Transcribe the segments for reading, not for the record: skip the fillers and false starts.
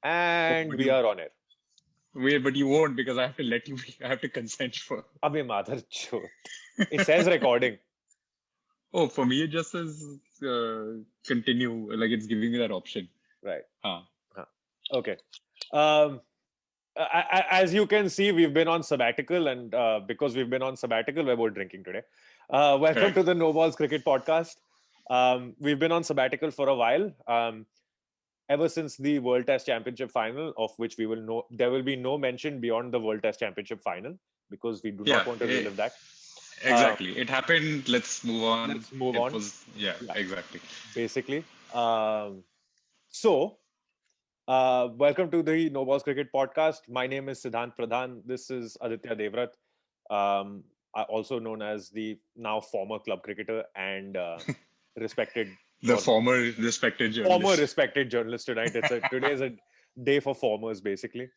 And but we are on air. wait, but you won't because I have to let you. I have to consent for. Abhi mother chod. It says recording. Oh, for me it just says continue. Like it's giving me that option. Right. Huh. Huh. Okay. Um, as you can see, we've been on sabbatical, and because we've been on sabbatical, we're both drinking today. Welcome to Correct. the No Balls Cricket Podcast. We've been on sabbatical for a while. Ever since the World Test Championship final, of which we will know, there will be no mention beyond the World Test Championship final because we do not Yeah. want to relive that. Exactly. It happened. Let's move on. Let's move It on. was. Yeah. Yeah, Exactly. basically. So, welcome to the No Balls Cricket Podcast. My name is Siddhant Pradhan. This is Aditya Devrat, also known as the now former club cricketer and respected The journalist. former respected Former journalist. respected journalist tonight. Today is a day for formers, basically.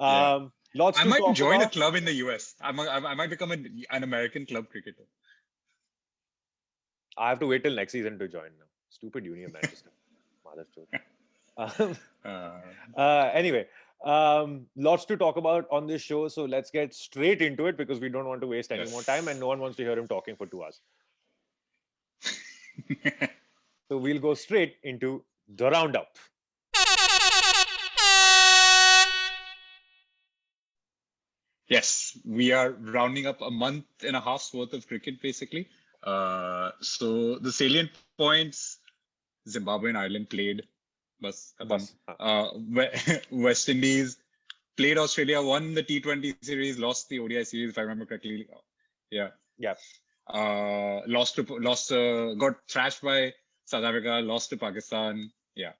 Yeah. Lots I to might talk join a about. club in the US. I might become an American club cricketer. I have to wait till next season to join now. Stupid Uni of Manchester. Mother truth. Uh, Anyway, lots to talk about on this show. So let's get straight into it because we don't want to waste any more time and yes. no one wants to hear him talking for 2 hours. So we'll go straight into the roundup. Yes, we are rounding up a month and a half's worth of cricket, basically. So the salient points: Zimbabwe and Ireland played. Bas, khatam. Bus. Huh. West Indies played Australia, won the T20 series, lost the ODI series, if I remember correctly. Yeah. Yeah. Got thrashed by South Africa, lost to Pakistan. Yeah.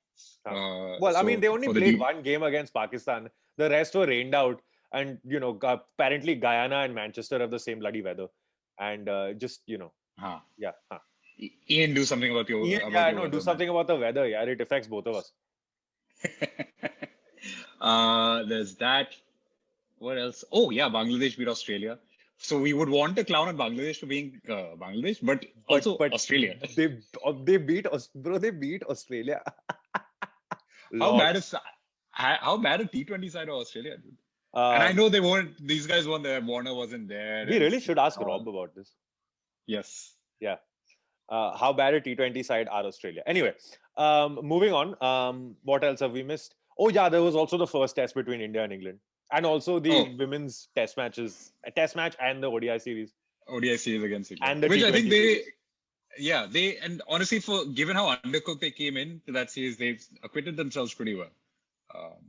Well, I mean, So they only for the played D, one game against Pakistan. The rest were rained out. And, apparently Guyana and Manchester have the same bloody weather. And huh. yeah. Huh. Ian, do something Yeah, about yeah, your no, do weather, man. something about the weather. Yeah, it affects both of us. There's that. What else? Oh, yeah, Bangladesh beat Australia. So we would want to clown on Bangladesh for being Bangladesh, but also But Australia. they beat bro, they beat Australia. How Lol. bad is how bad a T20 side of Australia, dude? And I Um, know they weren't. These guys weren't there. Warner wasn't there, we and really should ask all. Rob about this. Yes. Yeah. How bad a T20 side are Australia? Anyway, moving on. What else have we missed? Oh yeah, there was also the first test between India and England, and also the Oh, women's test matches, a test match and the ODI series ODI series against England, and the which I think T20 they, series. yeah, they, and honestly, for given how undercooked they came in to that series, they've acquitted themselves pretty well. Um,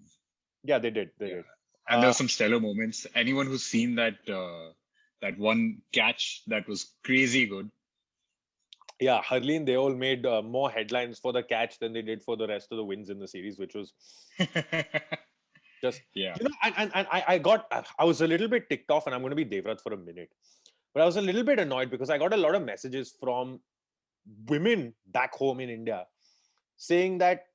Yeah, they did. They yeah, did. and there were some stellar moments. Anyone who's seen that one catch that was crazy good. Yeah, Harleen, they all made more headlines for the catch than they did for the rest of the wins in the series, which was just, Yeah. and I was a little bit ticked off, and I'm going to be Devrat for a minute, but I was a little bit annoyed because I got a lot of messages from women back home in India saying that,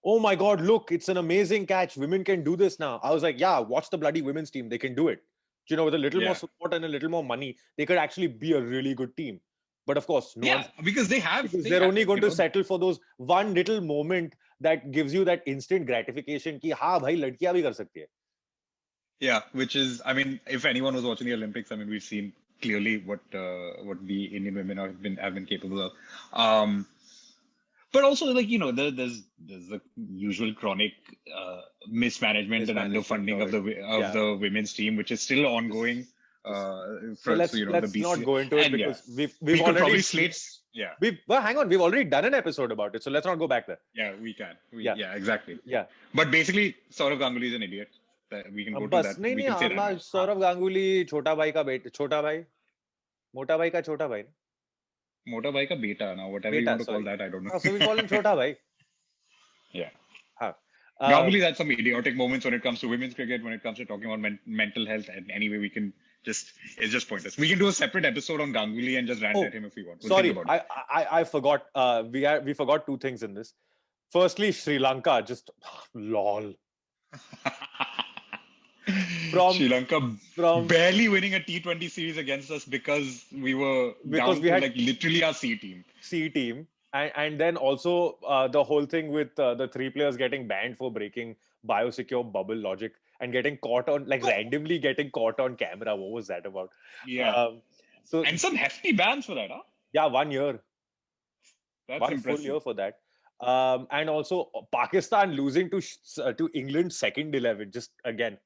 oh my God, look, it's an amazing catch. Women can do this now. I was like, yeah, watch the bloody women's team. They can do it. With a little more Yeah. support and a little more money, they could actually be a really good team. But of course, no one's, Yeah, because because they're only going to settle for those one little moment that gives you that instant gratification ki हाँ भाई लड़कियां भी कर सकती है. Yeah, which is, I mean, if anyone was watching the Olympics, I mean, we've seen clearly what the Indian women have been capable of. But also, like, there's the usual chronic mismanagement and Mismanagement underfunding of of it. the women's team, which is still ongoing. So For let's the BC, not go into it and yeah, because we've we could already probably slate. Yeah, hang on, we've already done an episode about it, so let's not go back there. yeah, we can. Yeah. Yeah, exactly. Yeah. But basically, Saurav Ganguly is an idiot. We can go to बस that. नहीं We नहीं can say that now. Saurav Ganguly छोटा भाई का बेटा छोटा भाई मोटा भाई का छोटा भाई Mota bhai ka beta now, whatever you बेटा want to call sorry that, I don't know. so we call him छोटा भाई. Yeah. हाँ. Ganguly had some idiotic moments when it comes to women's cricket, when it comes to talking about mental health, and anyway, it's just pointless. We can do a separate episode on Ganguly and just rant at him if we want. We'll Sorry, think about it. I forgot. We forgot two things in this. Firstly, Sri Lanka just lol. Sri Lanka barely winning a T20 series against us because we were down we to had like literally our C team. C team, And then also the whole thing with the 3 players getting banned for breaking biosecure bubble logic and getting caught on, like randomly getting caught on camera. What was that about? Yeah. So And some hefty bans for that, huh? yeah, 1 year, That's 1 full impressive. year for that. And also Pakistan losing to England's second 11. Just again,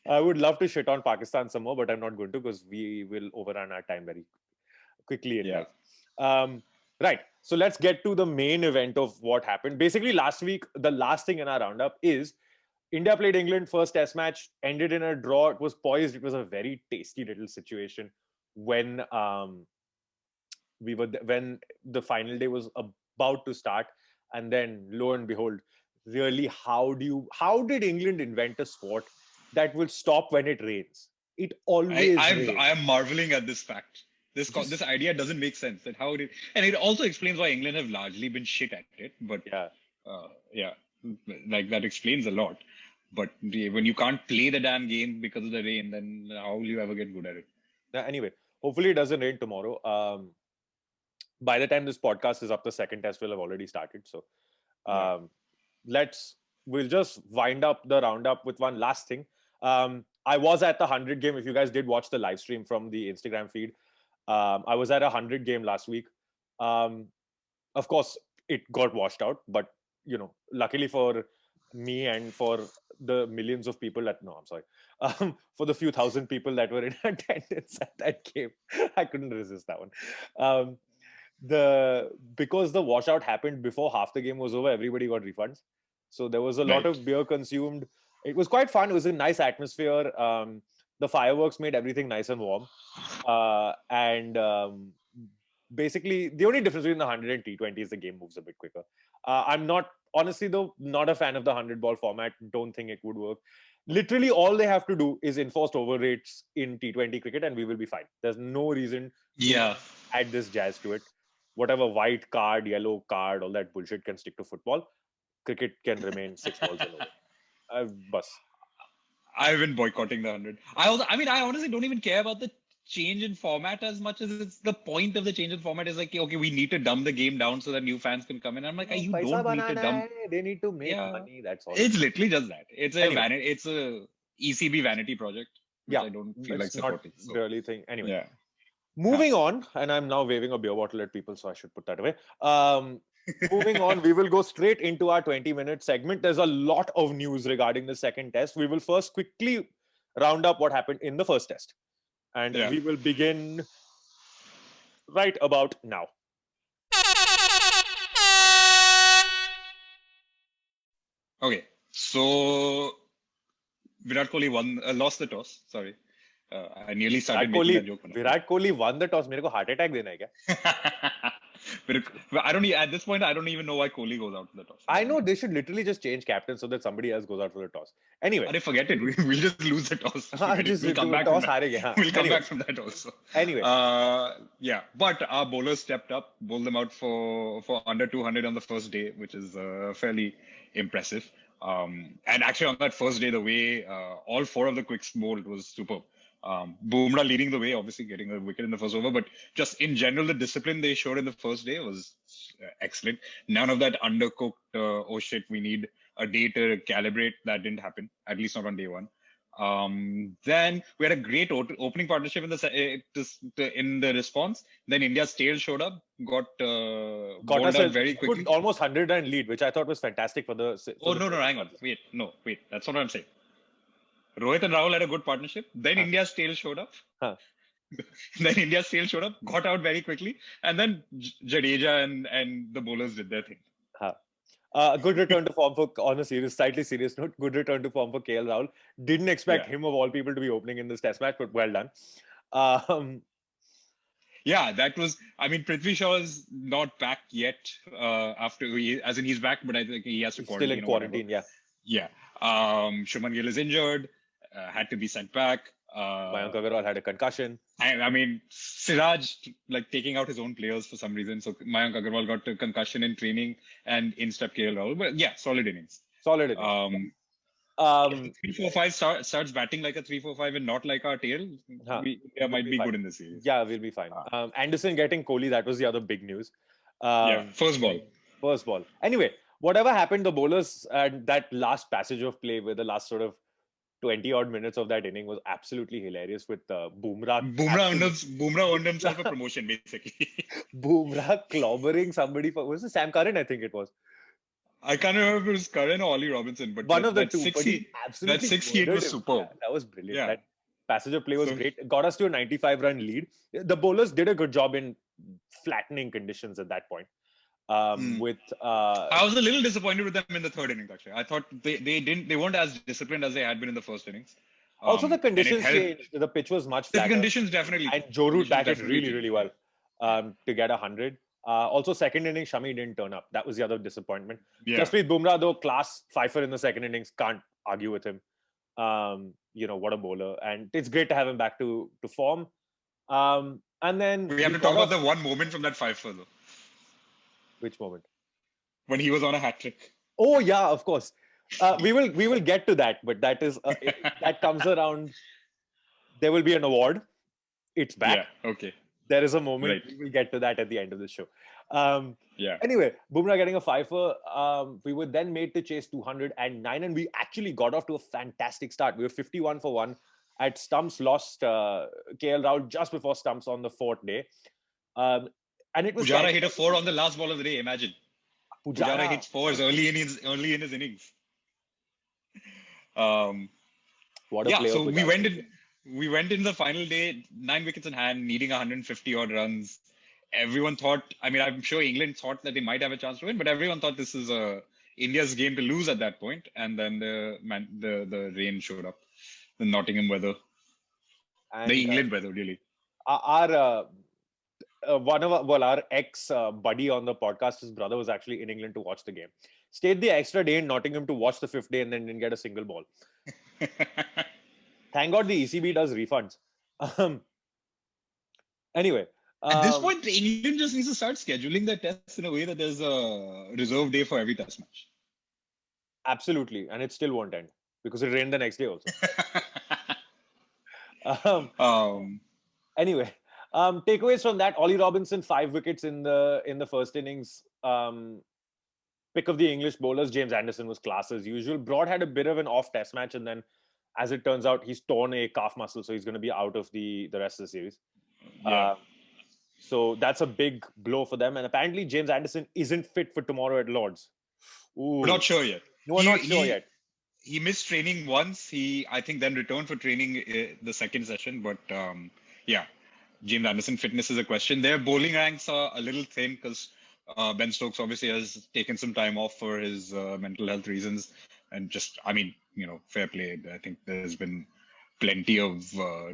I would love to shit on Pakistan some more, but I'm not going to because we will overrun our time very quickly in Yeah. life. Right. So let's get to the main event of what happened. Basically, last week, the last thing in our roundup is India played England first test match, ended in a draw. It was poised. It was a very tasty little situation when when the final day was about to start, and then lo and behold, really, how did England invent a sport that will stop when it rains? It always rains. I am marveling at this fact. This Just- idea doesn't make sense. That how it and it also explains why England have largely been shit at it. But yeah. yeah, like that explains a lot. But when you can't play the damn game because of the rain, then how will you ever get good at it? Anyway, hopefully it doesn't rain tomorrow. By the time this podcast is up, the second test will have already started. So we'll just wind up the roundup with one last thing. I was at the 100 game. If you guys did watch the live stream from the Instagram feed, I was at a 100 game last week. Of course, it got washed out, but luckily for me and for the millions of people for the few thousand people that were in attendance at that game, I couldn't resist that one. Because the washout happened before half the game was over, everybody got refunds, so there was a lot of beer consumed. It was quite fun. It was a nice atmosphere. The fireworks made everything nice and warm, and basically the only difference between the 100 and T20 is the game moves a bit quicker. I'm not honestly though not a fan of the 100 ball format. Don't think it would work. Literally all they have to do is enforced over rates in T20 cricket and we will be fine. There's no reason to add this jazz to it. Whatever white card, yellow card, all that bullshit can stick to football. Cricket can remain 6 balls and over. Bus. I've been boycotting the 100. I honestly don't even care about the change in format as much as it's the point of the change in format is like, okay, we need to dumb the game down so that new fans can come in. I'm like, you don't need to dumb. They need to make money. That's all. It's literally just that. It's a ECB vanity project, which I don't feel like supporting. Not really thing. Anyway. Yeah. Moving on, and I'm now waving a beer bottle at people, so I should put that away. Moving on, we will go straight into our 20-minute segment. There's a lot of news regarding the second test. We will first quickly round up what happened in the first test. And we will begin right about now. Okay, so Virat Kohli lost the toss. Sorry. I nearly started making that joke. Virat Kohli won the toss. मेरे को heart attack देना है क्या? At this point, I don't even know why Kohli goes out for the toss. I know they should literally just change captain so that somebody else goes out for the toss. Anyway. Forget it. We'll just lose the toss. We'll come back from that. We'll come back from that also. Anyway. But our bowlers stepped up, bowled them out for under 200 on the first day, which is fairly impressive. And actually on that first day, the way all 4 of the quicks bowled was superb. Bumrah leading the way, obviously getting a wicket in the first over, but just in general, the discipline they showed in the first day was excellent. None of that undercooked, oh shit, we need a day to calibrate. That didn't happen, at least not on day one. Then we had a great opening partnership in the response. Then India's tail showed up, got us out very quickly. Almost 100 run lead, which I thought was fantastic for the. Hang on, wait, that's not what I'm saying. Rohit and Rahul had a good partnership. Then India's tail showed up. Got out very quickly, and then Jadeja and the bowlers did their thing. Good return to form on a slightly serious note. Good return to form for KL Rahul. Didn't expect him of all people to be opening in this test match, but well done. That was. I mean, Prithvi Shaw is not back yet. He's back, but I think he has to quarantine. Still in quarantine, Yeah. Shubman Gill is injured. Had to be sent back. Mayank Agarwal had a concussion. I mean, Siraj taking out his own players for some reason. So Mayank Agarwal got a concussion in training and in step KL Rahul. But solid innings. Um, 3-4-5 starts batting like a 3-4-5 and not like our tail, huh, India might we'll be fine. good in this series. Yeah, we'll be fine. Anderson getting Kohli, that was the other big news. First ball. First ball. Anyway, whatever happened, the bowlers and that last passage of play with the last sort of 20 odd minutes of that inning was absolutely hilarious with Bumrah. Bumrah earned himself a promotion, basically. Bumrah clobbering somebody was it Sam Curran? I think it was. I can't remember if it was Curran or Ollie Robinson, but one of the that two. But he absolutely that 6 was murdered him. superb. Yeah, that was brilliant. Yeah. That passage of play was great. It got us to a 95-run lead. The bowlers did a good job in flattening conditions at that point. With I was a little disappointed with them in the third innings. Actually, I thought they weren't as disciplined as they had been in the first innings. Also, the conditions changed. The pitch was much flatter. The conditions definitely. And Joe Root batted really well to get 100. Also, second innings, Shami didn't turn up. That was the other disappointment. Yeah. Jasprit Bumrah, though, class fifer in the second innings, can't argue with him. What a bowler. And it's great to have him back to form. And then we have to talk about the one moment from that fifer, though. Which moment? When he was on a hat trick. Oh yeah, of course. We will get to that, but that is that comes around. There will be an award. It's back. Yeah. Okay. There is a moment. Right. We will get to that at the end of the show. Yeah. Anyway, Bumrah getting a fifer. We were then made to chase 209, and we actually got off to a fantastic start. We were 51 for 1 at stumps. Lost KL Rahul just before stumps on the fourth day. And it was Pujara hit a 4 on the last ball of the day. Imagine. Pujara hits 4s early in his innings. What a player! So we went in the final day, 9 wickets in hand, needing 150 odd runs. Everyone thought, I mean, I'm sure England thought that they might have a chance to win, but everyone thought this is India's game to lose at that point. And then the rain showed up, the Nottingham weather, and, the England weather, really. Our ex buddy on the podcast, his brother was actually in England to watch the game. Stayed the extra day in Nottingham to watch the 5th day and then didn't get a single ball. Thank God the ECB does refunds. Anyway. At this point, England just needs to start scheduling their tests in a way that there's a reserve day for every test match. Absolutely. And it still won't end because it rained the next day also. Anyway. Takeaways from that: Ollie Robinson 5 wickets in the first innings. Pick of the English bowlers, James Anderson was class as usual. Broad had a bit of an off test match, and then, as it turns out, he's torn a calf muscle, so he's going to be out of the rest of the series. Yeah. So that's a big blow for them. And apparently, James Anderson isn't fit for tomorrow at Lords. Ooh. We're not sure yet. No, we're not sure yet. He missed training once. I think, then returned for training the second session. But James Anderson fitness is a question. Their bowling ranks are a little thin because Ben Stokes obviously has taken some time off for his mental health reasons. And just, I mean, fair play. I think there's been plenty of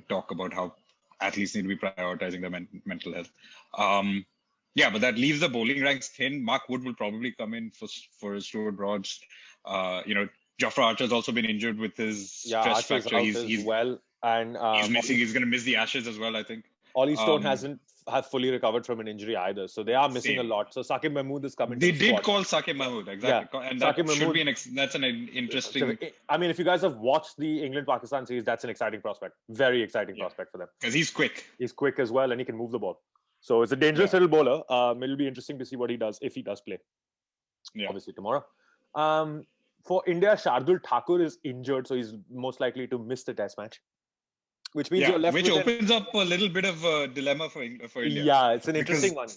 talk about how athletes need to be prioritizing their mental health. But that leaves the bowling ranks thin. Mark Wood will probably come in for Stuart Broads. Jofra Archer's also been injured with his stress fracture. He's well, and he's missing. He's going to miss the Ashes as well, I think. Ollie Stone hasn't fully recovered from an injury either, so they are missing a lot. So Saqib Mahmood is coming. They did call Saqib Mahmood, exactly, and that should be that's an interesting. I mean, if you guys have watched the England-Pakistan series, that's an exciting prospect, very exciting prospect for them. Because he's quick. He's quick as well, and he can move the ball. So it's a dangerous little bowler. It'll be interesting to see what he does if he does play. Yeah. Obviously tomorrow. For India, Shardul Thakur is injured, so he's most likely to miss the Test match. Which means you're left which opens up a little bit of a dilemma for India. Yeah, it's an interesting one.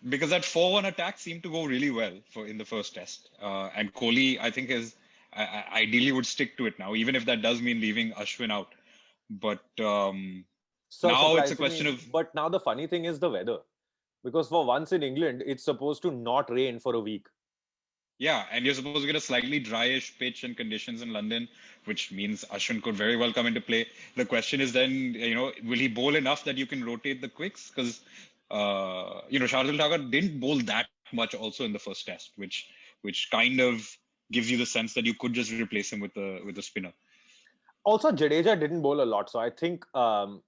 Because that 4-1 attack seemed to go really well in the first Test. And Kohli, I think, ideally would stick to it now, even if that does mean leaving Ashwin out. But now it's a question of... But now the funny thing is the weather. Because for once in England, it's supposed to not rain for a week. Yeah, and you're supposed to get a slightly dryish pitch and conditions in London, which means Ashwin could very well come into play. The question is then, will he bowl enough that you can rotate the quicks? Because, Shardul Thakur didn't bowl that much also in the first Test, which kind of gives you the sense that you could just replace him with a spinner. Also, Jadeja didn't bowl a lot, so I think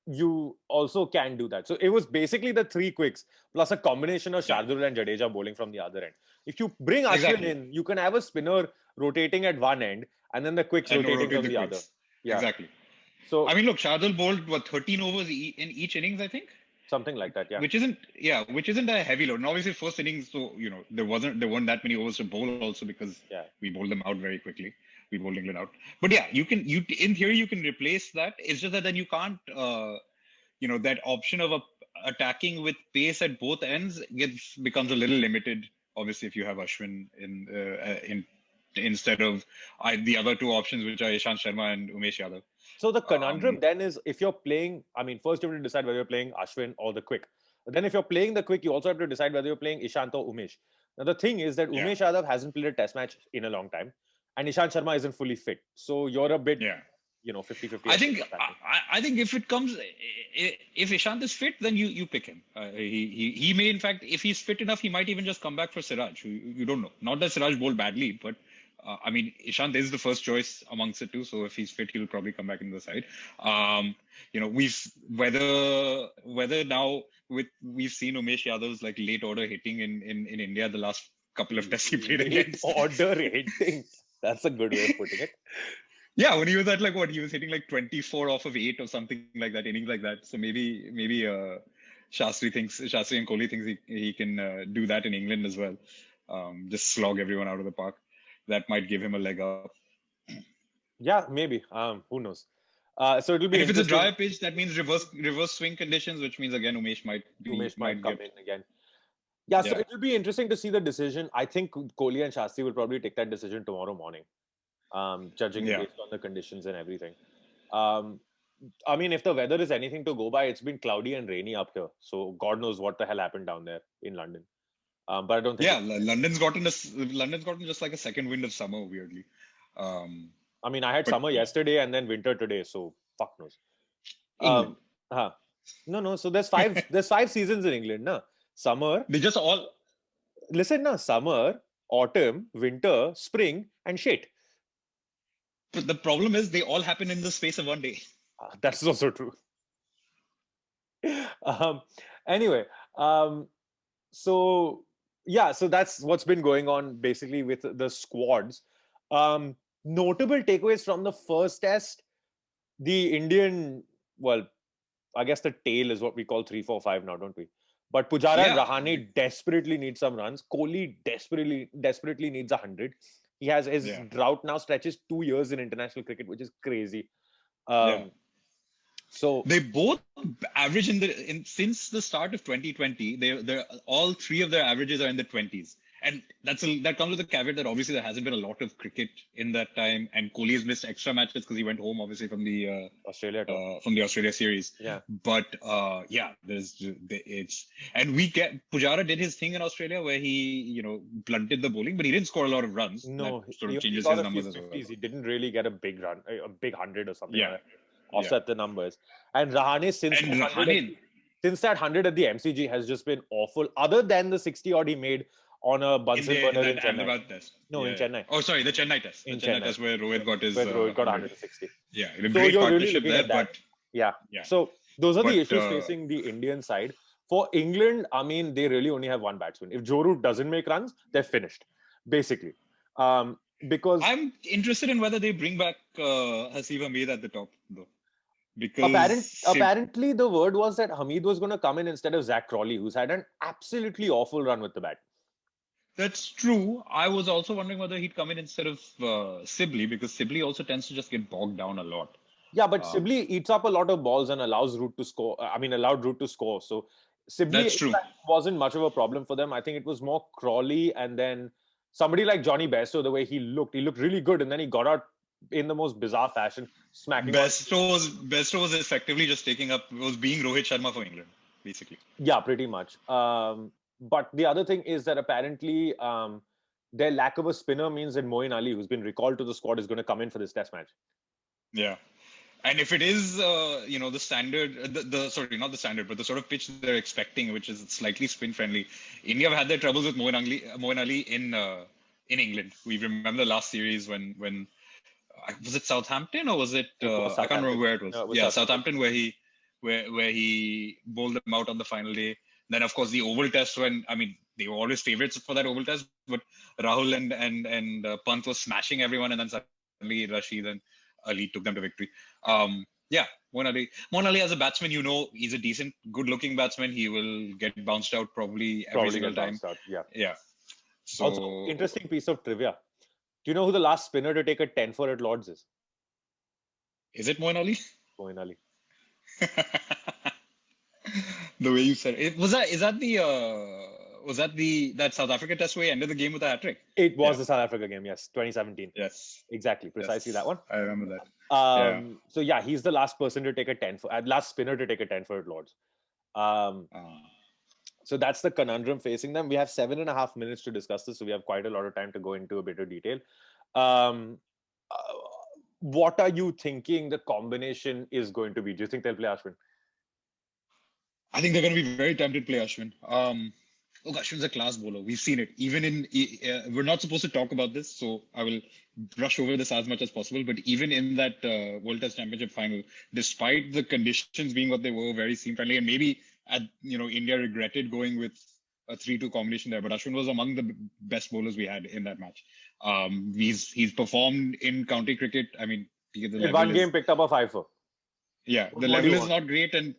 you also can do that. So it was basically the 3 quicks plus a combination of Shardul and Jadeja bowling from the other end. If you bring Ashwin in, you can have a spinner rotating at one end, and then the quicks and rotating rotate from the the other. quicks. Yeah. Exactly. So I mean, look, Shardul bowled what 13 overs in each innings, I think, something like that. Yeah. which isn't a heavy load. And obviously, first innings, so there weren't that many overs to bowl also because Yeah. we bowled them out very quickly. We bowled England out. But yeah, you in theory you can replace that. It's just that then you can't that option of attacking with pace at both ends becomes a little limited. Obviously, if you have Ashwin in instead of the other two options, which are Ishant Sharma and Umesh Yadav. So the conundrum then is, if you're playing, I mean, first you have to decide whether you're playing Ashwin or the quick. But then if you're playing the quick, you also have to decide whether you're playing Ishant or Umesh. Now the thing is that Umesh Yadav hasn't played a test match in a long time, and Ishant Sharma isn't fully fit. So you're a bit 50-50. I think if it comes, if Ishant is fit, then you pick him. He may, in fact, if he's fit enough, he might even just come back for Siraj. You don't know. Not that Siraj bowled badly, but I mean, Ishant is the first choice amongst the two. So if he's fit, he'll probably come back into the side. Whether now we've seen Umesh Yadav's like late order hitting in India the last couple of tests he played against. Order hitting. That's a good way of putting it. Yeah, when he was at he was hitting like 24 off of 8 or something like that, innings like that. So maybe Shastri and Kohli thinks he can do that in England as well. Just slog everyone out of the park. That might give him a leg up. Yeah, maybe. Who knows? So it'll be. And if it's a dry pitch, that means reverse swing conditions, which means again Umesh might come in again. Yeah, so it'll be interesting to see the decision. I think Kohli and Shastri will probably take that decision tomorrow morning. Judging based on the conditions and everything. I mean, if the weather is anything to go by, it's been cloudy and rainy up here. So God knows what the hell happened down there in London. But I don't think. Yeah, London's gotten just like a second wind of summer, weirdly. I mean, I had summer yesterday and then winter today, so fuck knows. No. So there's five seasons in England, na? Summer. They just all listen, na? Summer, autumn, winter, spring, and shit. But the problem is they all happen in the space of one day. That's also true. Anyway, so that's what's been going on basically with the squads. Notable takeaways from the first test: the Indian, well, I guess the tail is what we call 3-4-5 now, don't we? But Pujara and Rahane desperately need some runs. Kohli desperately needs 100. He has his drought now stretches 2 years in international cricket, which is crazy. So they both average since the start of 2020. They're all three of their averages are in the 20s, and that comes with a caveat that obviously there hasn't been a lot of cricket in that time, and Kohli's missed extra matches because he went home obviously from the Australia series. Yeah, but Pujara did his thing in Australia where he blunted the bowling, but he didn't score a lot of runs. No, that sort of changes his numbers as well. He didn't really get a big run, a big 100 or something. Yeah. Offset the numbers. And Rahane since that 100 at the MCG has just been awful. Other than the 60 odd he made on a Bunsen burner in Chennai. In Chennai. Oh, sorry, the Chennai test. The Chennai test where Rohit got his. Rohit got 160. Yeah, a great partnership there, but So those are the issues facing the Indian side. For England, I mean, they really only have one batsman. If Joe Root doesn't make runs, they're finished, basically. Because I'm interested in whether they bring back Hasib Hameed at the top, though. Because apparently the word was that Hameed was going to come in instead of Zach Crawley, who's had an absolutely awful run with the bat. That's true. I was also wondering whether he'd come in instead of Sibley, because Sibley also tends to just get bogged down a lot. Yeah, but Sibley eats up a lot of balls and allows Root to score. Allowed Root to score. So Sibley wasn't much of a problem for them. I think it was more Crawley and then somebody like Johnny Bairstow, the way he looked really good, and then he got out in the most bizarre fashion, smacking. Bairstow was effectively just being Rohit Sharma for England, basically. Yeah, pretty much. But the other thing is that apparently their lack of a spinner means that Moeen Ali, who's been recalled to the squad, is going to come in for this test match. Yeah. And if it is, the standard, not the standard, but the sort of pitch they're expecting, which is slightly spin friendly, India have had their troubles with Moeen Ali in England. We remember the last series when was it Southampton or was it? I can't remember where it was. Southampton, where he bowled them out on the final day. Then of course the Oval Test, when they were always favorites for that Oval Test, but Rahul and Pant was smashing everyone, and then suddenly Rashid and Ali took them to victory. Yeah, Moeen Ali. Moeen Ali as a batsman, he's a decent, good-looking batsman. He will get bounced out probably every single time. Yeah. So, also, interesting piece of trivia. Do you know who the last spinner to take a 10 for at Lords is? Is it Moeen Ali? Moeen Ali. The way you said it. Was that that South Africa Test where he ended the game with a hat-trick? It was the South Africa game, yes, 2017. Yes, exactly, precisely that one. I remember that. So yeah, he's the last person to take a 10 for, last spinner to take a 10 for at Lords. So that's the conundrum facing them. We have 7.5 minutes to discuss this, so we have quite a lot of time to go into a bit of detail. What are you thinking the combination is going to be? Do you think they'll play Ashwin? I think they're going to be very tempted to play Ashwin. Look, Ashwin's a class bowler. We've seen it. Even we're not supposed to talk about this, so I will brush over this as much as possible. But even in that World Test Championship final, despite the conditions being what they were, very seam friendly, and maybe India regretted going with a 3-2 combination there, but Ashwin was among the best bowlers we had in that match. He's performed in county cricket. I mean, in one game picked up a 5-4. Yeah, the level is not great, and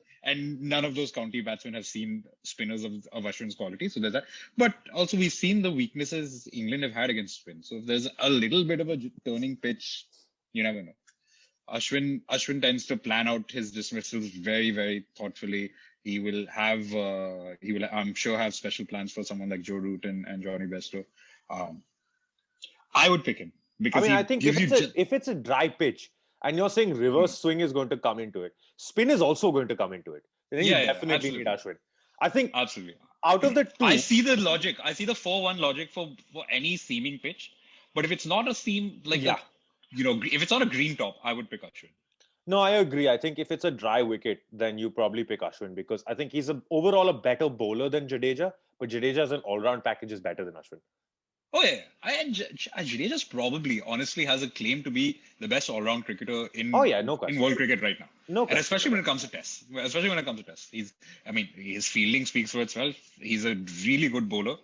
none of those county batsmen have seen spinners of Ashwin's quality. So there's that. But also we've seen the weaknesses England have had against spin. So if there's a little bit of a turning pitch, you never know. Ashwin tends to plan out his dismissals very, very thoughtfully. He will, I'm sure, have special plans for someone like Joe Root and Johnny Bairstow. I would pick him because I think if it's a dry pitch and you're saying reverse swing is going to come into it, spin is also going to come into it. I think you definitely need Ashwin. I think absolutely. Out of the two, I see the logic. I see the 4-1 logic for any seaming pitch. But if it's not a seam, if it's not a green top, I would pick Ashwin. No, I agree. I think if it's a dry wicket, then you probably pick Ashwin because I think he's overall a better bowler than Jadeja, but Jadeja as an all-round package is better than Ashwin. Oh yeah, Jadeja probably honestly has a claim to be the best all-round cricketer in world cricket right now. And especially when it comes to tests. His fielding speaks for itself. He's a really good bowler.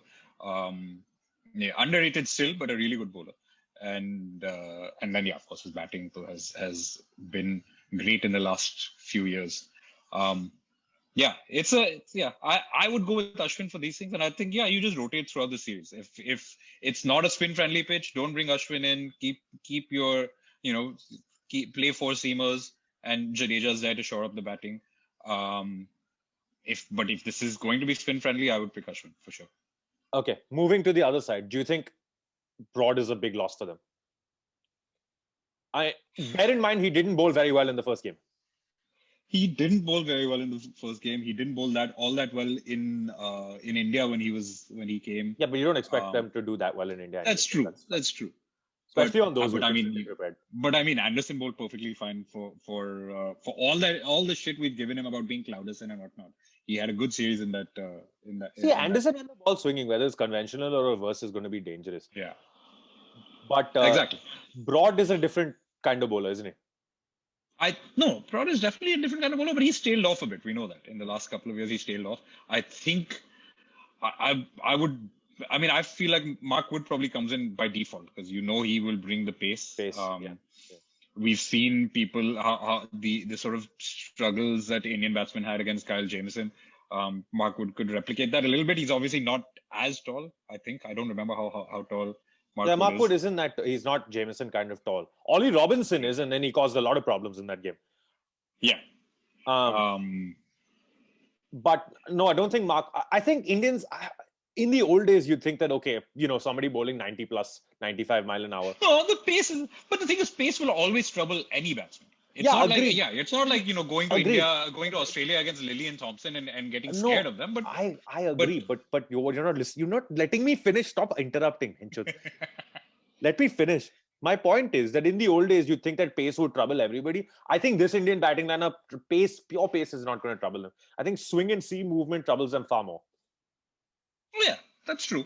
Underrated still, but a really good bowler. And then of course his batting has been great in the last few years. I would go with Ashwin for these things, and I think you just rotate throughout the series. If it's not a spin friendly pitch, don't bring Ashwin in. Keep your play 4 seamers, and Jadeja's there to shore up the batting. If this is going to be spin friendly, I would pick Ashwin for sure. Okay, moving to the other side, do you think Broad is a big loss for them? Bear in mind he didn't bowl very well in the first game. He didn't bowl very well in the first game. He didn't bowl all that well in India when he came. Yeah, but you don't expect them to do that well in India. That's true. That's true. Especially on those. But Anderson bowled perfectly fine for all the shit we've given him about being Clouderson and whatnot. He had a good series in that. Anderson and the ball swinging, whether it's conventional or reverse, is going to be dangerous. Yeah. But exactly. Broad is a different kind of bowler, isn't he? Broad is definitely a different kind of bowler, but he's tailed off a bit. We know that in the last couple of years he's tailed off. I think I feel like Mark Wood probably comes in by default because he will bring the pace. We've seen people how the sort of struggles that Indian batsmen had against Kyle Jamieson. Mark Wood could replicate that a little bit. He's obviously not as tall. I think I don't remember how tall. Mark Wood isn't that. He's not Jamieson kind of tall. Ollie Robinson is, and then he caused a lot of problems in that game. Yeah. But no, I don't think Mark. I think Indians in the old days, you'd think that somebody bowling 90 plus, 95 mile an hour. No, the pace is. But the thing is, pace will always trouble any batsman. It's not like going to India, going to Australia against Lilly and Thompson and getting scared of them. But I agree. But you're not listening. You're not letting me finish. Stop interrupting. Let me finish. My point is that in the old days, you'd think that pace would trouble everybody. I think this Indian batting lineup, pure pace is not going to trouble them. I think swing and seam movement troubles them far more. Yeah, that's true.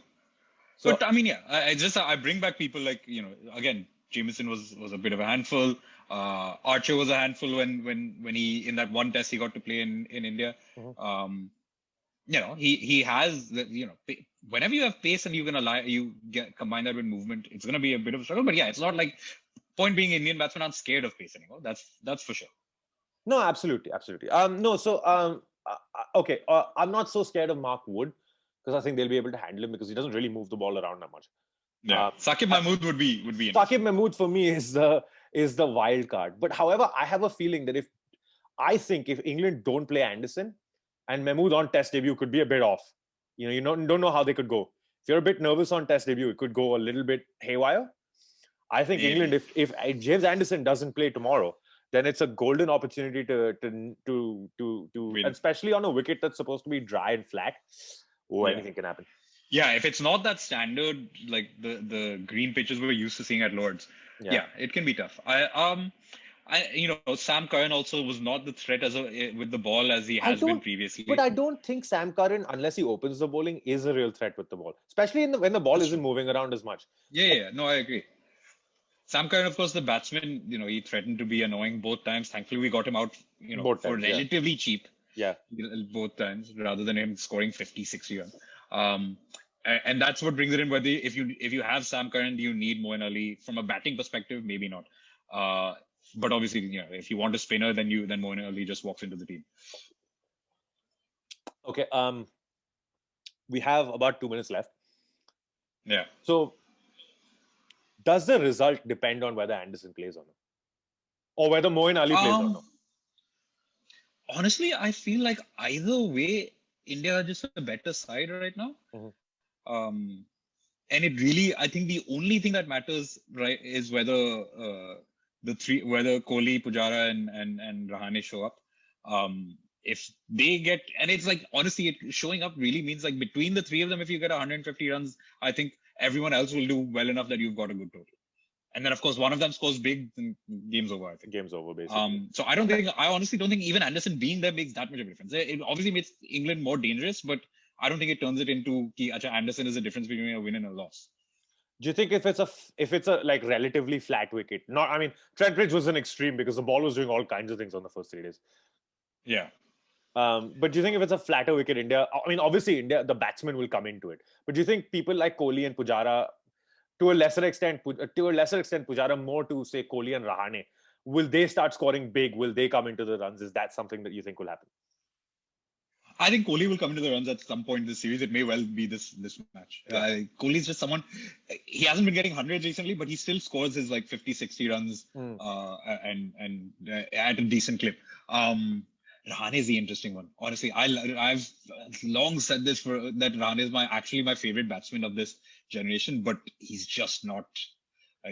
So, but I bring back people like, again, Jamieson was a bit of a handful. Archer was a handful when he in that one test he got to play in India. Mm-hmm. he has whenever you have pace and you combine that with movement, it's going to be a bit of a struggle. But yeah, it's not like, point being, Indian batsmen aren't scared of pace anymore. That's for sure. No, absolutely. No, so okay, I'm not so scared of Mark Wood because I think they'll be able to handle him because he doesn't really move the ball around that much. Yeah, Saqib Mahmood would be Saqib Mahmood for me is the wild card. But however, I have a feeling that if England don't play Anderson and Mahmood on Test debut could be a bit off. You don't know how they could go. If you're a bit nervous on Test debut, it could go a little bit haywire. I think Maybe. England, if James Anderson doesn't play tomorrow, then it's a golden opportunity to especially on a wicket that's supposed to be dry and flat. Anything can happen. Yeah, if it's not that standard, like the green pitches we're used to seeing at Lords, yeah it can be tough. Sam Curran also was not the threat with the ball as he has been previously. But I don't think Sam Curran, unless he opens the bowling, is a real threat with the ball, especially when the ball isn't moving around as much. Yeah. No, I agree. Sam Curran, of course, the batsman, he threatened to be annoying both times. Thankfully, we got him out, for relatively cheap. Yeah. Both times, rather than him scoring 50, 60 runs. And that's what brings it in. Whether if you have Sam Curran, do you need Moeen Ali from a batting perspective? Maybe not. But obviously, if you want a spinner, then Moeen Ali just walks into the team. Okay. We have about 2 minutes left. Yeah. So, does the result depend on whether Anderson plays or not, or whether Moeen Ali plays or not? Honestly, I feel like either way, India are just a better side right now. Mm-hmm. And it really, I think the only thing that matters, right, is whether whether Kohli, Pujara, and Rahane show up. If they get, and it's like, honestly, showing up really means like between the three of them, if you get 150 runs, I think everyone else will do well enough that you've got a good total. And then, of course, one of them scores big, then game's over, I think. Game's over, basically. So I honestly don't think even Anderson being there makes that much of a difference. It obviously makes England more dangerous, but I don't think it turns it into Anderson is the difference between a win and a loss. Do you think if it's a like relatively flat wicket, Trent Bridge was an extreme because the ball was doing all kinds of things on the first 3 days. Yeah. But do you think if it's a flatter wicket, India, obviously India, the batsmen will come into it. But do you think people like Kohli and Pujara, to a lesser extent Pujara, more to say Kohli and Rahane, will they start scoring big? Will they come into the runs? Is that something that you think will happen? I think Kohli will come into the runs at some point in this series. It may well be this match. Yeah. Kohli's just someone, he hasn't been getting hundreds recently, but he still scores his like 50, 60 runs and at a decent clip. Rahane is the interesting one. Honestly, I've long said this that Rahane is actually my favorite batsman of this generation, but he's just not.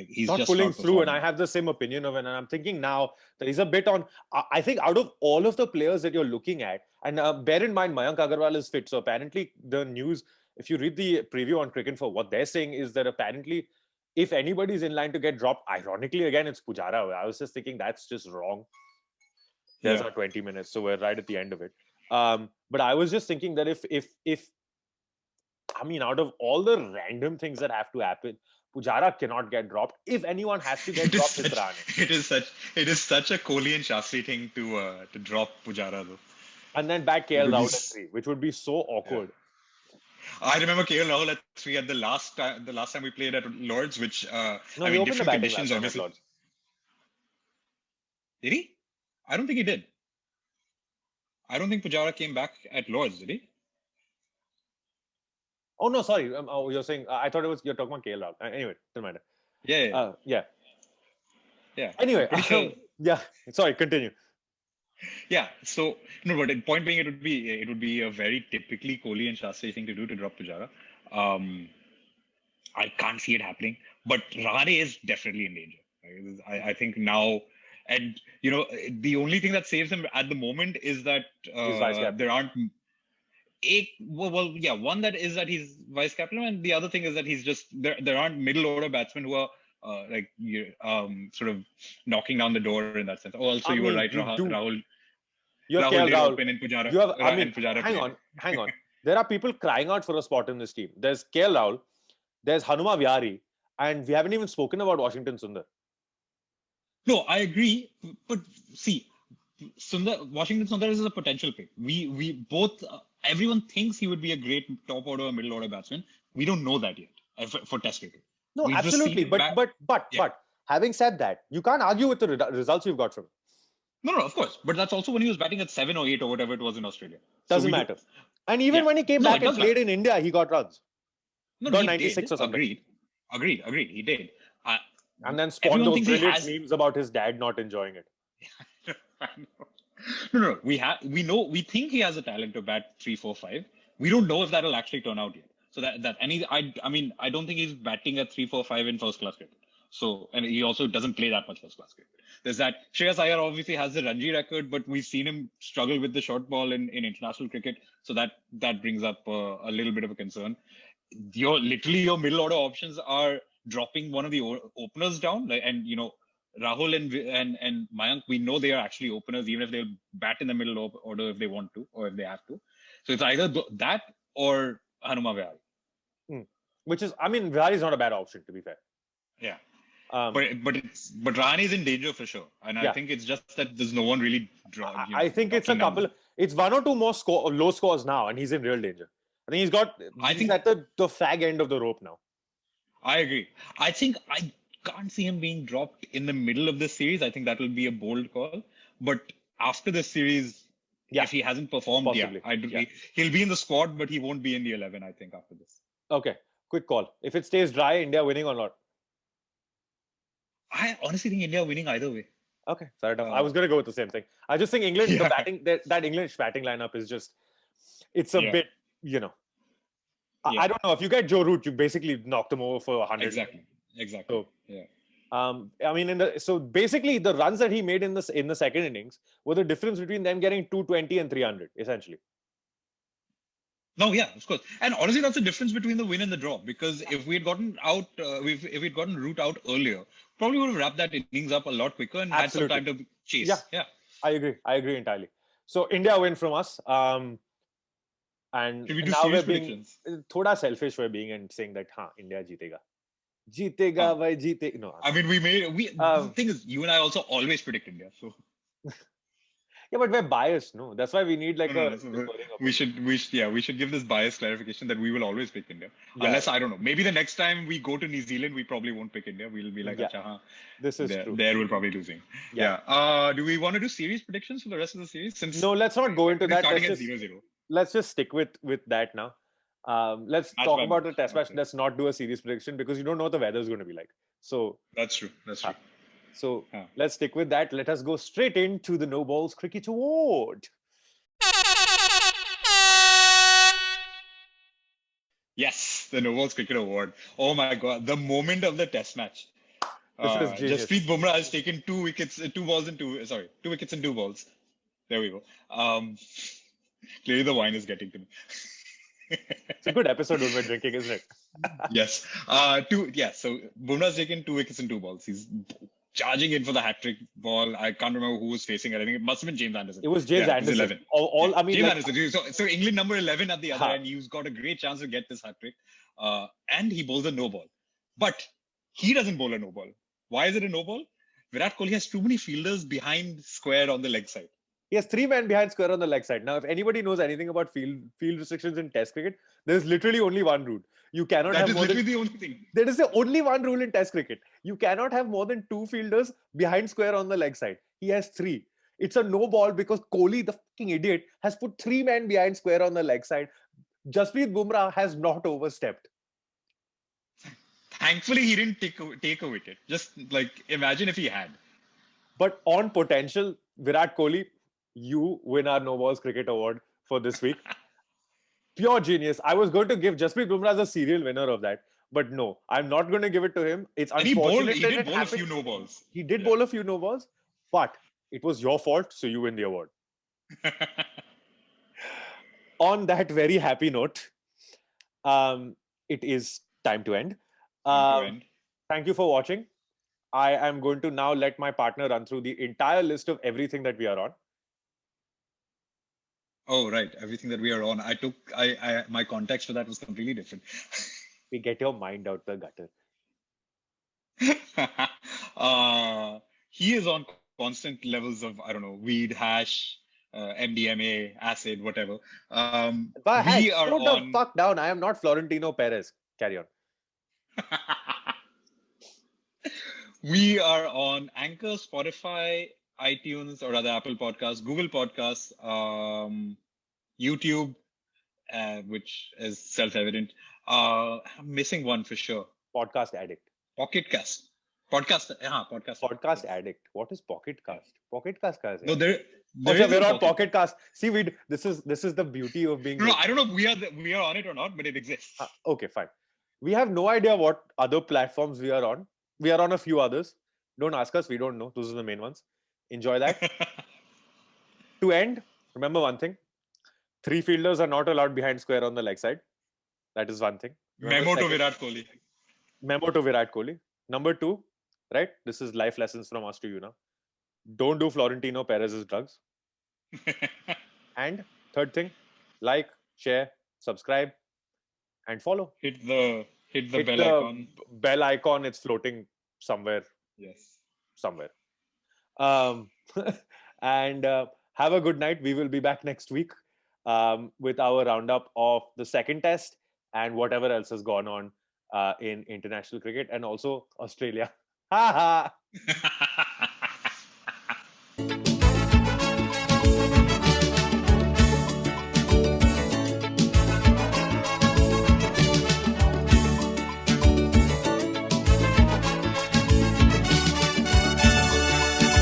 He's not just pulling not through, and I have the same opinion of it. And I'm thinking now that he's a bit on. I think out of all of the players that you're looking at, and bear in mind Mayank Agarwal is fit, so apparently the news, if you read the preview on Cricinfo, what they're saying is that apparently, if anybody's in line to get dropped, ironically again it's Pujara. I was just thinking that's just wrong. There's our 20 minutes, so we're right at the end of it. But I was just thinking that if out of all the random things that have to happen, Pujara cannot get dropped. If anyone has to get dropped, it's Rahane. It is such a Kohli and Shastri thing to drop Pujara though. And then back KL Rahul at 3, which would be so awkward. Yeah. I remember KL Rahul at 3 at the last time we played at Lords, which he opened different conditions obviously. Did he? I don't think he did. I don't think Pujara came back at Lords, did he? Oh no, sorry. You're saying I thought you're talking about KL Rahul. Anyway, doesn't matter. Yeah. Anyway, yeah. Sorry, continue. Yeah. So no, but the point being, it would be a very typically Kohli and Shastri thing to do to drop Pujara. I can't see it happening, but Rahane is definitely in danger. I think now. And the only thing that saves him at the moment is that there aren't one that is that he's vice captain, and the other thing is that he's just there aren't middle order batsmen who are sort of knocking down the door in that sense. Also, you were right, Rahul. You have KL Rahul and Pujara. Hang on. There are people crying out for a spot in this team. There's KL Rahul, there's Hanuma Vihari, and we haven't even spoken about Washington Sundar. No, I agree, but see, Washington Sundar is a potential pick. We both everyone thinks he would be a great top order or middle order batsman. We don't know that yet for Test cricket. No, We've just absolutely. seen him But having said that, you can't argue with the results you've got from him. No, of course. But that's also when he was batting at 7 or 8 or whatever it was in Australia. Doesn't matter. And even when he came back and played in India, he got runs. No, got he 96 did. or something. Agreed. He did. And then spawned those brilliant memes about his dad not enjoying it. No. We think he has a talent to bat 3, 4, 5. We don't know if that'll actually turn out yet. So I don't think he's batting at 3, 4, 5 in first class cricket. So, and he also doesn't play that much first class cricket. There's that. Shreyas Iyer obviously has the Ranji record, but we've seen him struggle with the short ball in international cricket. So that brings up a little bit of a concern. Your middle order options are dropping one of the openers down, and Rahul and Mayank, we know they are actually openers, even if they'll bat in the middle order if they want to or if they have to. So it's either that or Hanuma Vihari. Which is, Vihari is not a bad option, to be fair. Yeah. But Rahane is in danger for sure, and I think it's just that there's no one really. I think it's a couple. It's one or two more low scores now, and he's in real danger. I think he's at the fag end of the rope now. I agree. I think I can't see him being dropped in the middle of the series. I think that will be a bold call. But after the series, if he hasn't performed, he'll be in the squad, but he won't be in the 11. I think after this. Okay, quick call. If it stays dry, India winning or not? I honestly think India winning either way. Okay, fair enough. I was going to go with the same thing. I just think England, the batting, that English batting lineup is just, it's a bit, I don't know. If you get Joe Root, you basically knocked him over for 100. Exactly. So, so basically the runs that he made in the second innings were the difference between them getting 220 and 300, essentially. No, yeah, of course. And honestly, that's the difference between the win and the draw. Because if we had gotten out, if we'd gotten Root out earlier, probably would have wrapped that innings up a lot quicker and had some time to chase. Yeah. I agree entirely. So India win from us. And should we do serious predictions? Thoda selfish we're being and saying that, India jeetega, bhai jeetega. No. The thing is, you and I also always predict India. So. Yeah, but we're biased, no? That's why we need we should give this bias clarification that we will always pick India. Yeah. Unless, I don't know, maybe the next time we go to New Zealand, we probably won't pick India. We'll be like, this is true. There we'll probably losing. Yeah. Do we want to do series predictions for the rest of the series? No, let's not go into that. Let's just stick with that now. Let's talk about the test match. Let's not do a series prediction because you don't know what the weather is going to be like. So that's true. So let's stick with that. Let us go straight into the No Balls Cricket Award. Yes, the No Balls Cricket Award. Oh my God, the moment of the test match. Jasprit Bumrah has taken 2 wickets, 2 balls and 2 wickets and 2 balls. There we go. Clearly the wine is getting to me. It's a good episode when we're drinking, isn't it? Yes. So Bumrah's taken 2 wickets and 2 balls. He's charging in for the hat-trick ball. I can't remember who was facing it. I think it must have been James Anderson. It was James Anderson. James Anderson. So England number 11 at the other end. He's got a great chance to get this hat-trick. And he bowls a no ball. But he doesn't bowl a no ball. Why is it a no ball? Virat Kohli has too many fielders behind square on the leg side. He has 3 men behind square on the leg side. Now, if anybody knows anything about field restrictions in Test cricket, there's literally only one rule. You cannot have more than... the only thing. There is the only one rule in Test cricket. You cannot have more than 2 fielders behind square on the leg side. He has 3. It's a no ball because Kohli, the fucking idiot, has put 3 men behind square on the leg side. Jasprit Bumrah has not overstepped. Thankfully, he didn't take a wicket. Just imagine if he had. But on potential, Virat Kohli, you win our No Balls Cricket Award for this week. Pure genius. I was going to give Jasprit Bumrah as a serial winner of that. But no, I'm not going to give it to him. It's unfortunate. He did bowl a few no balls. He did bowl a few no balls. But it was your fault, so you win the award. On that very happy note, it is time to end. Thank you for watching. I am going to now let my partner run through the entire list of everything that we are on. Oh, right. Everything that we are on. My context for that was completely different. We get your mind out the gutter. He is on constant levels of, weed, hash, MDMA, acid, whatever. But hey, We are slow the on. fuck down. I am not Florentino Perez. Carry on. We are on Anchor, Spotify, iTunes, or rather Apple Podcasts, Google Podcasts, YouTube, which is self-evident. I'm missing one for sure. Podcast Addict. Pocket Cast. Podcast. Podcast. Podcast Addict. What is Pocket Cast? Pocket Cast ka hai? No, there Also, is we're no on Pocket Cast. See, this is the beauty of being. No, I don't know if we are on it or not, but it exists. Okay, fine. We have no idea what other platforms we are on. We are on a few others. Don't ask us. We don't know. Those are the main ones. Enjoy that. To end, remember one thing. 3 fielders are not allowed behind square on the leg side. That is one thing. Memo to Virat Kohli. Memo to Virat Kohli. Number 2, right? This is life lessons from us to you now. Don't do Florentino Perez's drugs. And third thing, like, share, subscribe, and follow. Hit the bell icon. Bell icon. It's floating somewhere. Yes. Somewhere. And have a good night. We will be back next week with our roundup of the second test and whatever else has gone on in international cricket and also Australia. Ha ha.